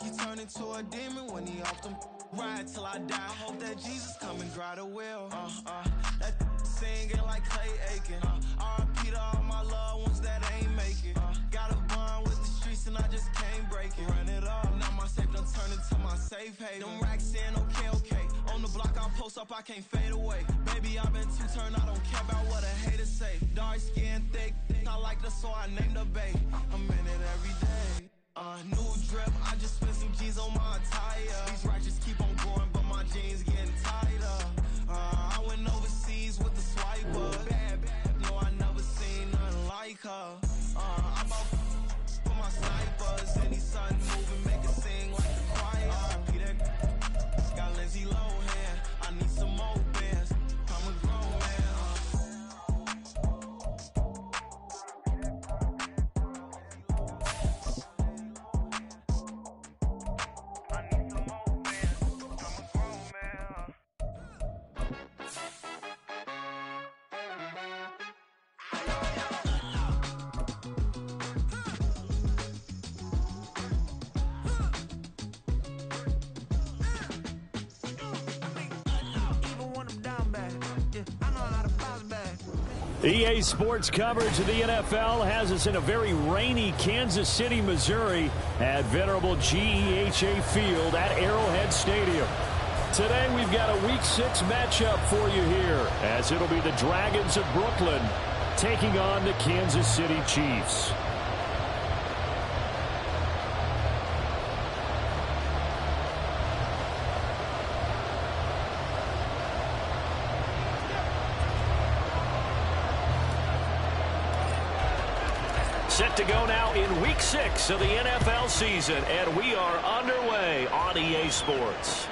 he turned into a demon when he off them. Ride till I die. I hope that Jesus come and grab the wheel. That singing like Clay Aiken. R.I.P. to all my loved ones that ain't make it. Got a bond with the streets and I just can't break it. Run it up. Now my safe done turned into my safe haven. Them racks in, okay. On the block I post up, I can't fade away. Baby, I've been too turned, I don't care about what a hater say. Dark skin, thick, I like the so I named the bae. I'm in it every day. New drip, I just spent some G's on my attire. These righteous keep on going, but my jeans getting tighter. I went overseas with the swiper. Bad, no, I never seen nothing like her. I bought for my snipers. Any sun moving, make it sing like the choir. Peter got Lindsay Lohan. I need some more bands. I'm a grown man. EA Sports coverage of the NFL has us in a very rainy Kansas City, Missouri at venerable GEHA Field at Arrowhead Stadium. Today we've got a Week 6 matchup for you here, as it'll be the Dragons of Brooklyn taking on the Kansas City Chiefs. Set to go now in Week 6 of the NFL season, and we are underway on EA Sports.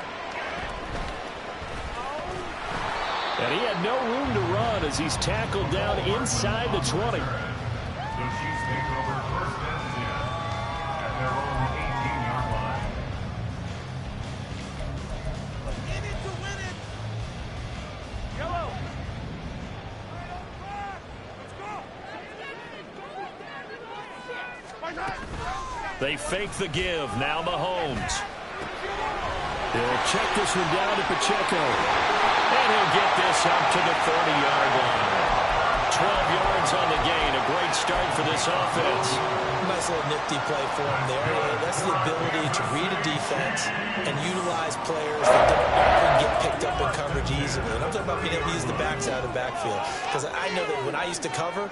And he had no room to run as he's tackled down inside the 20. The Chiefs take over first and 10 at their own 18-yard line. In it to win it. Yellow. They fake the give. Now Mahomes. He'll check this one down to Pacheco. And he'll get this up to the 30-yard line. 12 yards on the gain. A great start for this offense. Nice little nifty play for him there. That's the ability to read a defense and utilize players that don't get picked up in coverage easily. And I'm talking about being able to use the backs out of the backfield. Because I know that when I used to cover,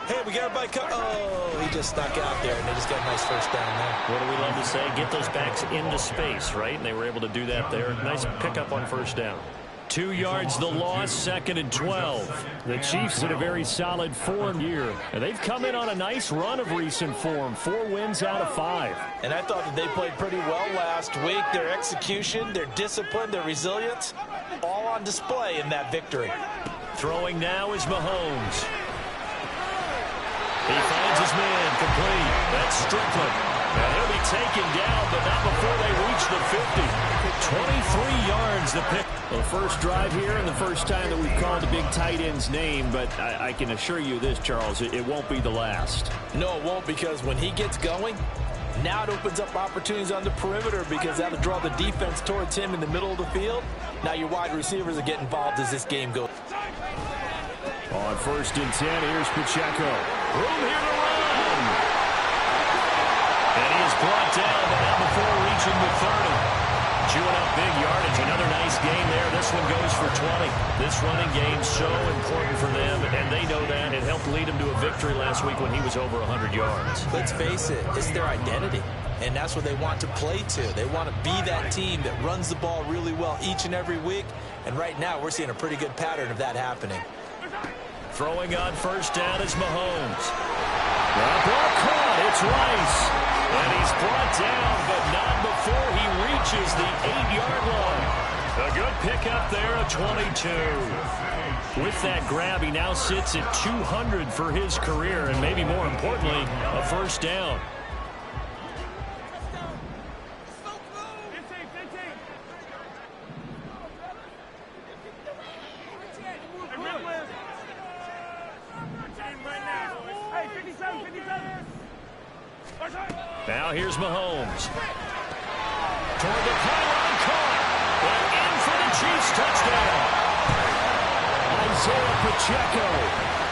hey, we got everybody cover. Oh, he just snuck out there, and they just got a nice first down there. What do we love to say? Get those backs into space, right? And they were able to do that there. Nice pickup on first down. 2 yards the loss, 2nd and 12. The Chiefs in a very solid form year. And they've come in on a nice run of recent form. 4 wins out of 5. And I thought that they played pretty well last week. Their execution, their discipline, their resilience, all on display in that victory. Throwing now is Mahomes. He finds his man complete. That's Strickland. And he'll be taken down, but not before they reach the 50. 23 yards the pick. Well, the first drive here and the first time that we've called a big tight end's name, but I can assure you this, Charles, it won't be the last. No, it won't, because when he gets going, now it opens up opportunities on the perimeter, because that'll draw the defense towards him in the middle of the field. Now your wide receivers will get involved as this game goes. On 1st and 10, here's Pacheco. Room here to run. And he is brought down, but not before reaching the 30. Chewing up big yardage. Another nice gain there. This one goes for 20. This running game so important for them, and they know that. It helped lead them to a victory last week when he was over 100 yards. Let's face it, it's their identity, and that's what they want to play to. They want to be that team that runs the ball really well each and every week, and right now we're seeing a pretty good pattern of that happening. Throwing on first down is Mahomes. The ball caught. It's Rice. And he's brought down, but not before he reaches the 8-yard line. A good pickup there, a 22. With that grab, he now sits at 200 for his career, and maybe more importantly, a first down. Now here's Mahomes. toward the pylon, caught. And in for the Chiefs touchdown. Isaiah Pacheco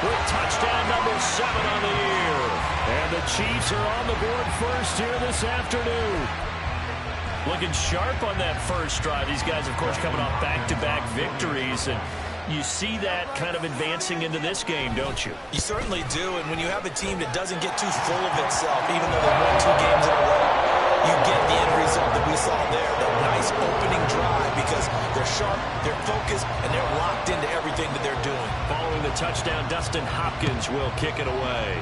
with touchdown number 7 on the year. And the Chiefs are on the board first here this afternoon. Looking sharp on that first drive. These guys, of course, coming off back-to-back victories. And you see that kind of advancing into this game, don't you? You certainly do. And when you have a team that doesn't get too full of itself, even though they won 2 games in a row, you get the end result that we saw there. That nice opening drive because they're sharp, they're focused, and they're locked into everything that they're doing. Following the touchdown, Dustin Hopkins will kick it away.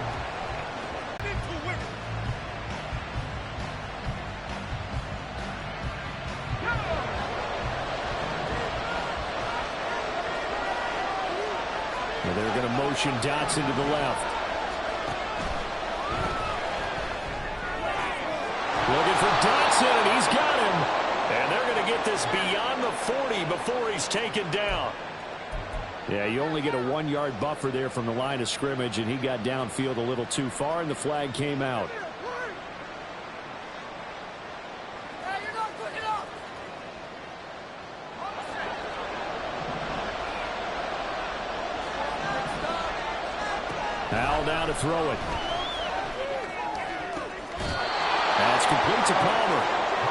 They're going to motion Dotson to the left. Looking for Dotson, and he's got him. And they're going to get this beyond the 40 before he's taken down. Yeah, you only get a 1-yard buffer there from the line of scrimmage, and he got downfield a little too far, and the flag came out. Now down to throw it. That's complete to Palmer.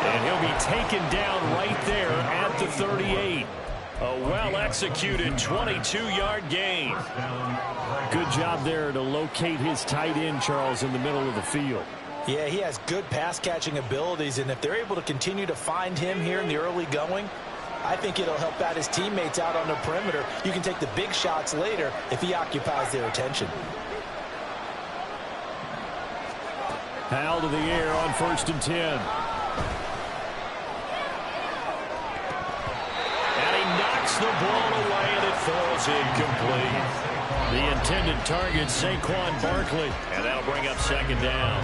And he'll be taken down right there at the 38. A well-executed 22-yard gain. Good job there to locate his tight end, Charles, in the middle of the field. Yeah, he has good pass-catching abilities, and if they're able to continue to find him here in the early going, I think it'll help out his teammates out on the perimeter. You can take the big shots later if he occupies their attention. Powell to the air on 1st and 10. And he knocks the ball away, and it falls incomplete. The intended target, Saquon Barkley. And that'll bring up 2nd down.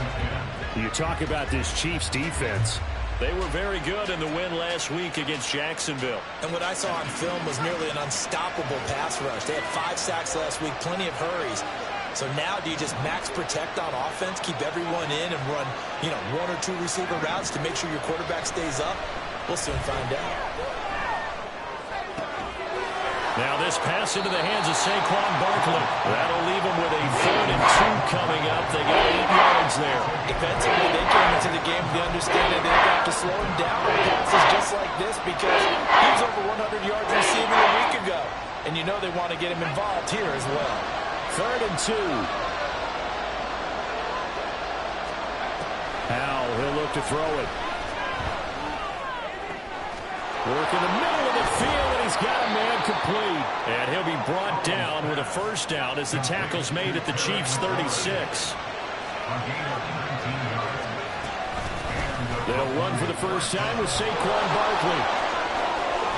You talk about this Chiefs defense. They were very good in the win last week against Jacksonville. And what I saw on film was nearly an unstoppable pass rush. They had 5 sacks last week, plenty of hurries. So now do you just max protect on offense, keep everyone in, and run, 1 or 2 receiver routes to make sure your quarterback stays up? We'll soon find out. Now this pass into the hands of Saquon Barkley. That'll leave them with a 3rd and 2 coming up. They got 8 yards there. Defensively, they came into the game with the understanding they have to slow him down with passes just like this because he was over 100 yards receiving a week ago. And you know they want to get him involved here as well. 3rd and 2. Powell, he'll look to throw it. Work in the middle of the field, and he's got a man complete. And he'll be brought down with a 1st down as the tackle's made at the Chiefs' 36. They'll run for the first time with Saquon Barkley.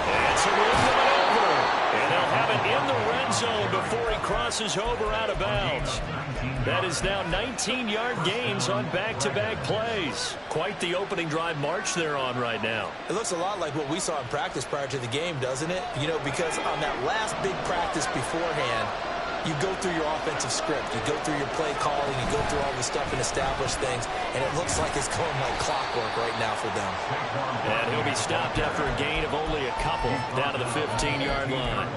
And it's a run over. And they'll have it in the red zone before he crosses over out of bounds. That is now 19-yard gains on back-to-back plays. Quite the opening drive march they're on right now. It looks a lot like what we saw in practice prior to the game, doesn't it? Because on that last big practice beforehand, you go through your offensive script, you go through your play calling, you go through all the stuff and establish things, and it looks like it's going like clockwork right now for them. And he'll be stopped after a gain of only a couple down to the 15-yard line.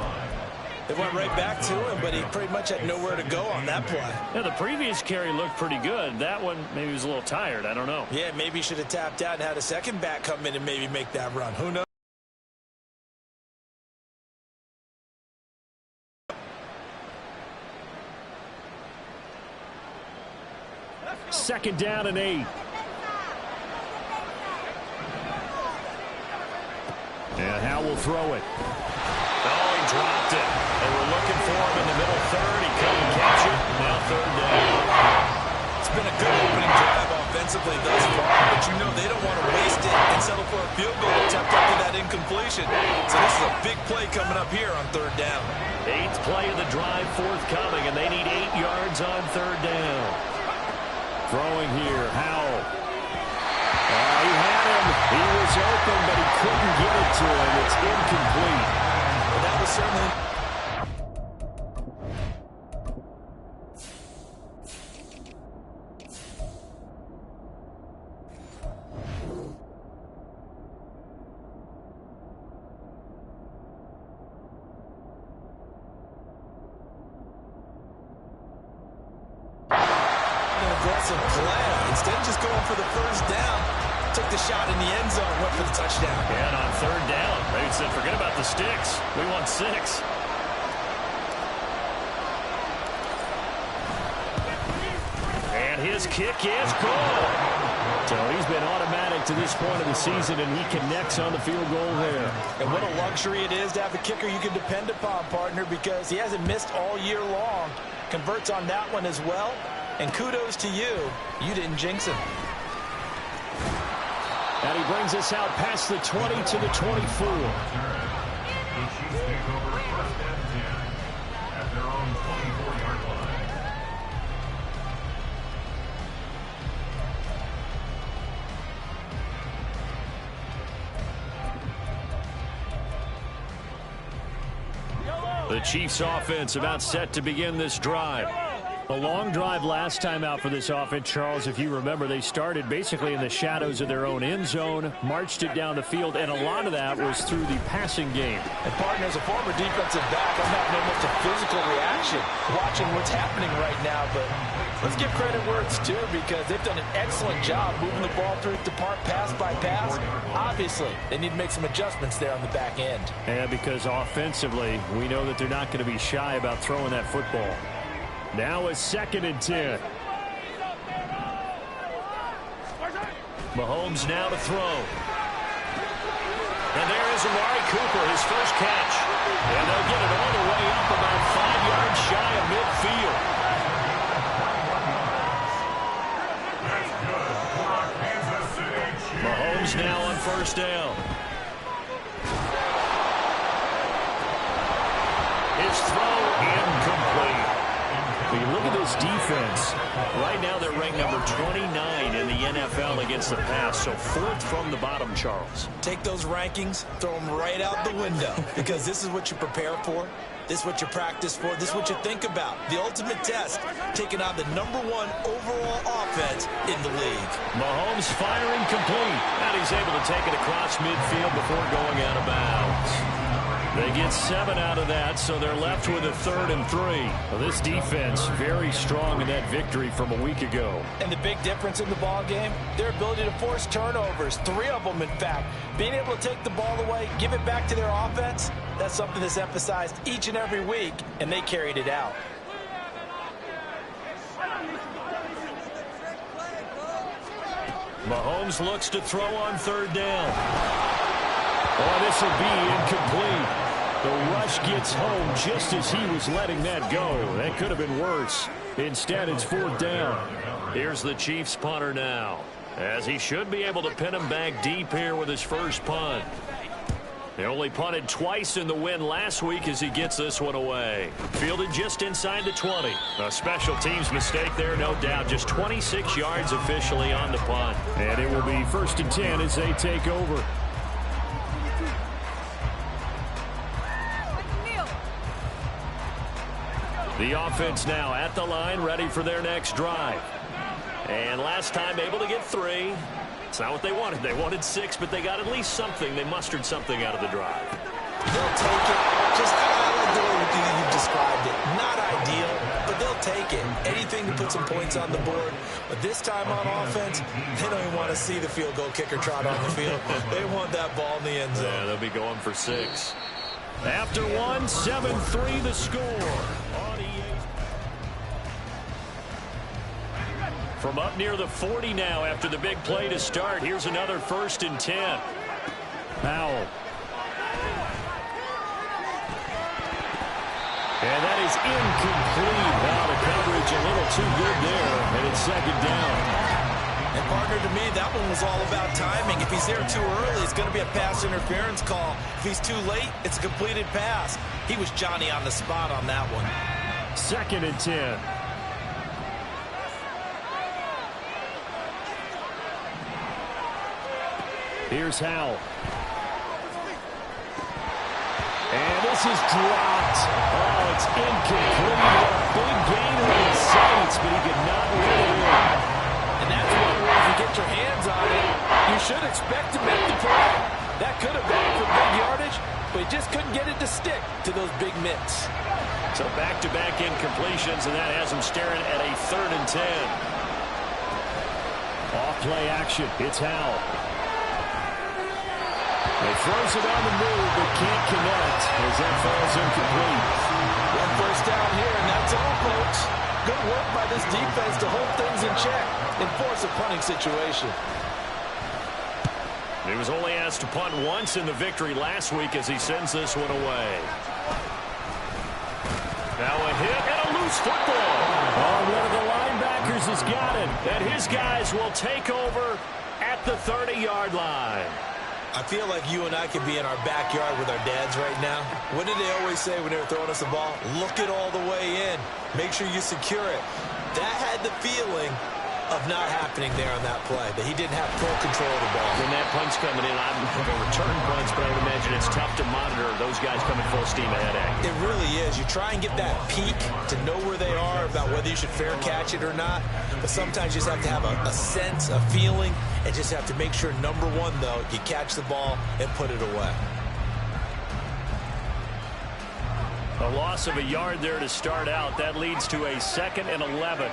They went right back to him, but he pretty much had nowhere to go on that play. Yeah, the previous carry looked pretty good. That one, maybe he was a little tired. I don't know. Yeah, maybe he should have tapped out and had a second back come in and maybe make that run. Who knows? Second down and 8. And Howe will throw it. Oh, he dropped it. They were looking for him in the middle 3rd. He couldn't catch it. Now 3rd down. It's been a good opening drive offensively thus far, but they don't want to waste it and settle for a field goal attempt after that incompletion. So this is a big play coming up here on 3rd down. 8th play of the drive forthcoming, and they need 8 yards on 3rd down. Throwing here, Howell. He had him. He was open, but he couldn't get it to him. It's incomplete. Well, that was certainly... aggressive play. Instead of just going for the first down, took the shot in the end zone, went for the touchdown. And on third down, they said, forget about the sticks. We want 6. And his kick is good. So he's been automatic to this point of the season, and he connects on the field goal there. And what a luxury it is to have a kicker you can depend upon, partner, because he hasn't missed all year long. Converts on that one as well. And kudos to you. You didn't jinx him. And he brings us out past the 20 to the 24. The Chiefs take over first and 10 at their own 24-yard line. The Chiefs offense about set to begin this drive. A long drive last time out for this offense, Charles. If you remember, they started basically in the shadows of their own end zone, marched it down the field, and a lot of that was through the passing game. And, partner, as a former defensive back, I'm having almost a physical reaction watching what's happening right now. But let's give credit where it's due, because they've done an excellent job moving the ball through the park pass by pass. Obviously, they need to make some adjustments there on the back end. And because offensively, we know that they're not going to be shy about throwing that football. Now a 2nd and 10. Mahomes now to throw. And there is Amari Cooper, his first catch. And they'll get it all the way up about 5 yards shy of midfield. Mahomes now on first down. His throw incomplete. When you look at this defense, right now they're ranked number 29 in the NFL against the pass, so 4th from the bottom, Charles. Take those rankings, throw them right out the window, because this is what you prepare for, this is what you practice for, this is what you think about. The ultimate test, taking on the #1 overall offense in the league. Mahomes firing complete, and he's able to take it across midfield before going out of bounds. They get 7 out of that, so they're left with a 3rd and 3. Well, this defense very strong in that victory from a week ago. And the big difference in the ball game, their ability to force turnovers, 3 of them in fact. Being able to take the ball away, give it back to their offense, that's something that's emphasized each and every week, and they carried it out. Mahomes looks to throw on 3rd down. Oh, this will be incomplete. The rush gets home just as he was letting that go. That could have been worse. Instead, it's 4th down. Here's the Chiefs punter now, as he should be able to pin him back deep here with his first punt. They only punted twice in the win last week as he gets this one away. Fielded just inside the 20. A special teams mistake there, no doubt. Just 26 yards officially on the punt. And it will be 1st and 10 as they take over. The offense now at the line, ready for their next drive. And last time able to get 3. It's not what they wanted. They wanted 6, but they got at least something. They mustered something out of the drive. They'll take it. Just I like the way you described it. Not ideal, but they'll take it. Anything to put some points on the board. But this time on offense, they don't even want to see the field goal kicker trot on the field. They want that ball in the end zone. Yeah, they'll be going for 6. After 1, 7-3 the score. From up near the 40 now after the big play to start. Here's another 1st and 10. Powell. And that is incomplete. Now the coverage a little too good there. And it's 2nd down. And partner, to me, that one was all about timing. If he's there too early, it's going to be a pass interference call. If he's too late, it's a completed pass. He was Johnny on the spot on that one. 2nd and 10. Here's Howell. And this is dropped. Oh, it's incomplete. A big gain on his sights, but he could not let it in. And that's one where if you get your hands on it, you should expect to make the play. That could have gone for big yardage, but he just couldn't get it to stick to those big mitts. So back-to-back incompletions, and that has him staring at a 3rd and 10. play action. It's Howell. He throws it on the move, but can't connect as that falls incomplete. One first down here, and that's all, folks. Good work by this defense to hold things in check and force a punting situation. He was only asked to punt once in the victory last week as he sends this one away. Now a hit and a loose football. Oh, one of the linebackers has got it. And his guys will take over at the 30-yard line. I feel like you and I could be in our backyard with our dads right now. What did they always say when they were throwing us the ball? Look it all the way in. Make sure you secure it. That had the feeling of not happening there on that play, that he didn't have full control of the ball. When that punch coming in, I'm a return punch, but I would imagine it's tough to monitor those guys coming full steam ahead at you. It really is. You try and get that peek to know where they are about whether you should fair catch it or not, but sometimes you just have to have a sense, a feeling, and just have to make sure, number one, though, you catch the ball and put it away. A loss of a yard there to start out. That leads to a 2nd and 11.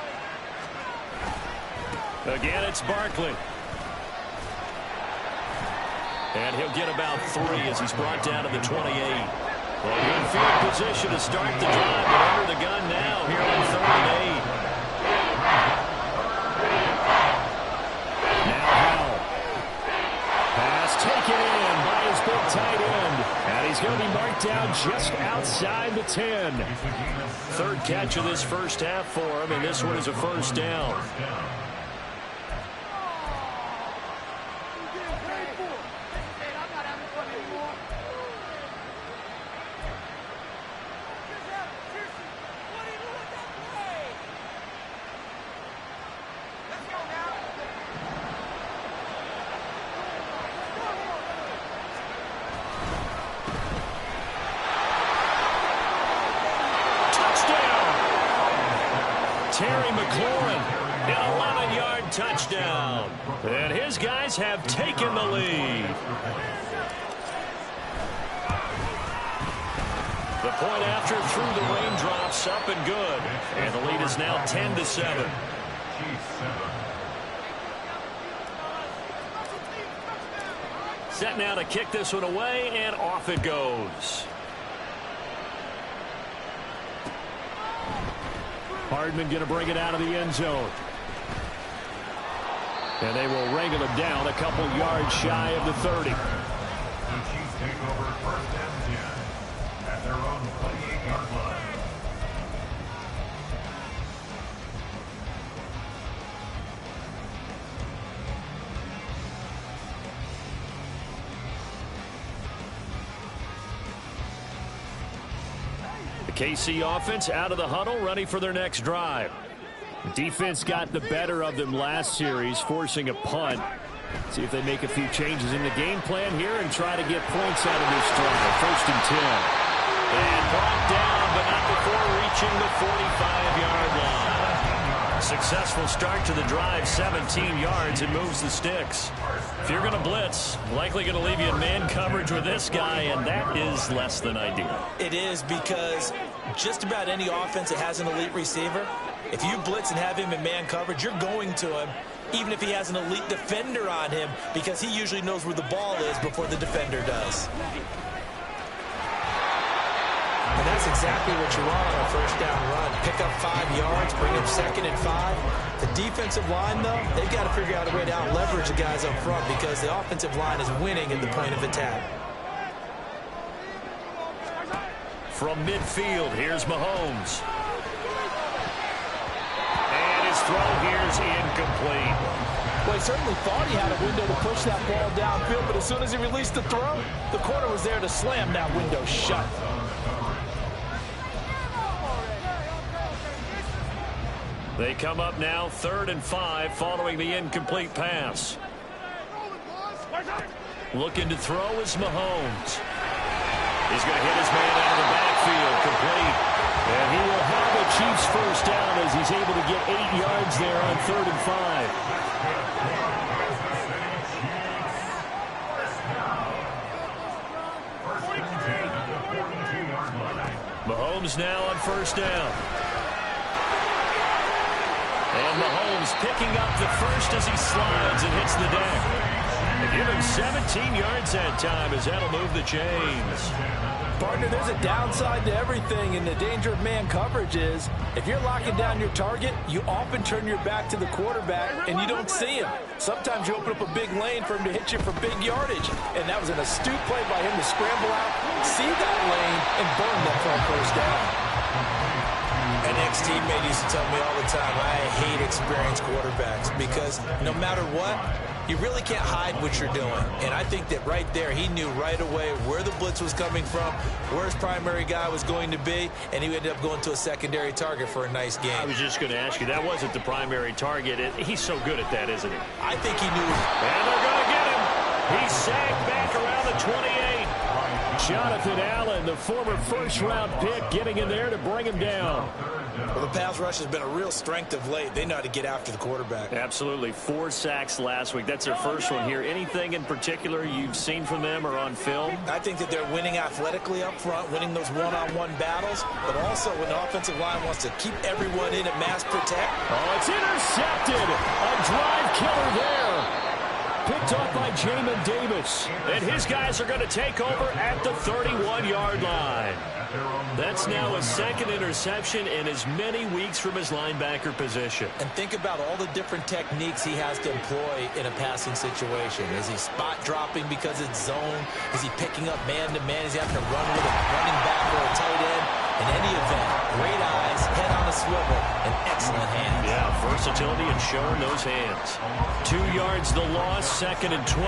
Again, it's Barkley. And he'll get about 3 as he's brought down to the 28. Well, good field position to start the drive, but under the gun now here on 3rd and 8. Now Howell. Pass taken in by his big tight end. And he's going to be marked down just outside the 10. 3rd catch of this first half for him, and this one is a first down. Touchdown. And his guys have taken the lead. The point after through the raindrops, up and good. And the lead is now 10-7. Set now to kick this one away, and off it goes. Hardman going to bring it out of the end zone. And they will wrangle him down a couple yards shy of the 30. The Chiefs take over 1st and 10 at their own 28-yard line. The KC offense out of the huddle, ready for their next drive. Defense got the better of them last series, forcing a punt. See if they make a few changes in the game plan here and try to get points out of this drive. 1st and 10. And brought down, but not before reaching the 45-yard line. Successful start to the drive, 17 yards, and moves the sticks. If you're going to blitz, likely going to leave you in man coverage with this guy, and that is less than ideal. It is, because just about any offense that has an elite receiver, if you blitz and have him in man coverage, you're going to him, even if he has an elite defender on him, because he usually knows where the ball is before the defender does. And that's exactly what you want on a 1st down run. Pick up 5 yards, bring up 2nd and 5. The defensive line, though, they've got to figure out a way to out-leverage the guys up front because the offensive line is winning at the point of attack. From midfield, here's Mahomes. Throw here's incomplete. Well, he certainly thought he had a window to push that ball downfield, but as soon as he released the throw, the corner was there to slam that window shut. They come up now 3rd and 5 following the incomplete pass. Looking to throw is Mahomes. He's going to hit his man out of the backfield, complete. And he will have the Chiefs 1st down as he's able to get 8 yards there on 3rd and 5. Mahomes now on 1st down. And Mahomes picking up the first as he slides and hits the deck. They give him 17 yards that time as that'll move the chains. Partner, there's a downside to everything, and the danger of man coverage is if you're locking down your target, you often turn your back to the quarterback, and you don't see him. Sometimes you open up a big lane for him to hit you for big yardage, and that was an astute play by him to scramble out, see that lane, and burn that for a first down. An ex-teammate used to tell me all the time, I hate experienced quarterbacks because no matter what, you really can't hide what you're doing. And I think that right there, he knew right away where the blitz was coming from, where his primary guy was going to be, and he ended up going to a secondary target for a nice game. I was just going to ask you, that wasn't the primary target. He's so good at that, isn't he? I think he knew. And they're going to get him. He's sacked back around the 28. Jonathan Allen, the former first-round pick, getting in there to bring him down. Well, the pass rush has been a real strength of late. They know how to get after the quarterback. Absolutely. 4 sacks last week. That's their first one here. Anything in particular you've seen from them or on film? I think that they're winning athletically up front, winning those one-on-one battles, but also when the offensive line wants to keep everyone in and mass protect. Oh, it's intercepted. A drive killer there. Picked up by Jamin Davis. And his guys are going to take over at the 31-yard line. That's now a second interception in as many weeks from his linebacker position. And think about all the different techniques he has to employ in a passing situation. Is he spot dropping because it's zone? Is he picking up man-to-man? Is he having to run with a running back or a tight end? In any event, great eyes, head on a swivel, and excellent hands. Yeah, versatility and showing those hands. 2 yards the loss, 2nd and 12.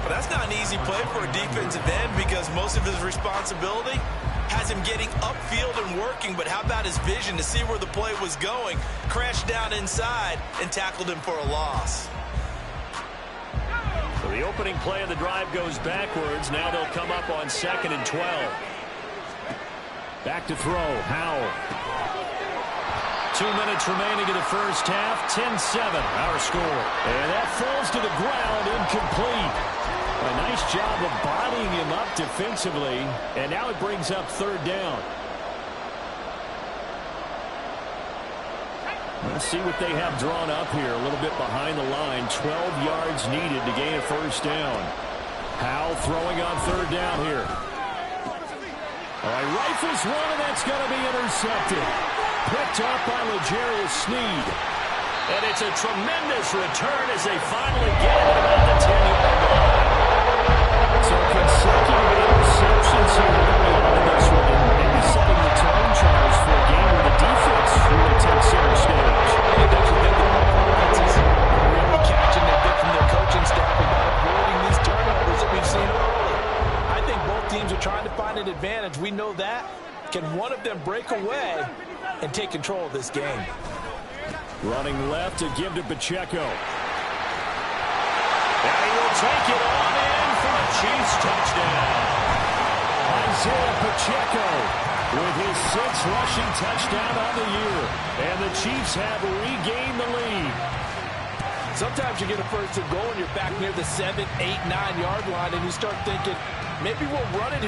But that's not an easy play for a defensive end because most of his responsibility has him getting upfield and working, but how about his vision to see where the play was going, crashed down inside, and tackled him for a loss. So the opening play of the drive goes backwards. Now they'll come up on 2nd and 12. Back to throw, Howell. 2 minutes remaining in the first half, 10-7, our score. And that falls to the ground, incomplete. A nice job of bodying him up defensively, and now it brings up 3rd down. Let's see what they have drawn up here, a little bit behind the line. 12 yards needed to gain a first down. Howell throwing on 3rd down here. All right, rifles one, and that's going to be intercepted. Picked up by L'Jarius Sneed. And it's a tremendous return as they finally get it at about the 10-yard line. So consecutive interceptions here early on in this one, and maybe setting the tone, Charles, for a game where the defense really takes center stage. And don't you think the offenses are really catching a bit from their coaching staff about avoiding these turnovers that we've seen early? I think both teams are trying to find an advantage. We know that. Can one of them break away and take control of this game? Running left to give to Pacheco. And he will take it on in for a Chiefs touchdown. Isaiah Pacheco with his 6th rushing touchdown on the year. And the Chiefs have regained the lead. Sometimes you get a first and goal and you're back near the 7, 8, 9-yard line, and you start thinking, maybe we'll run it here.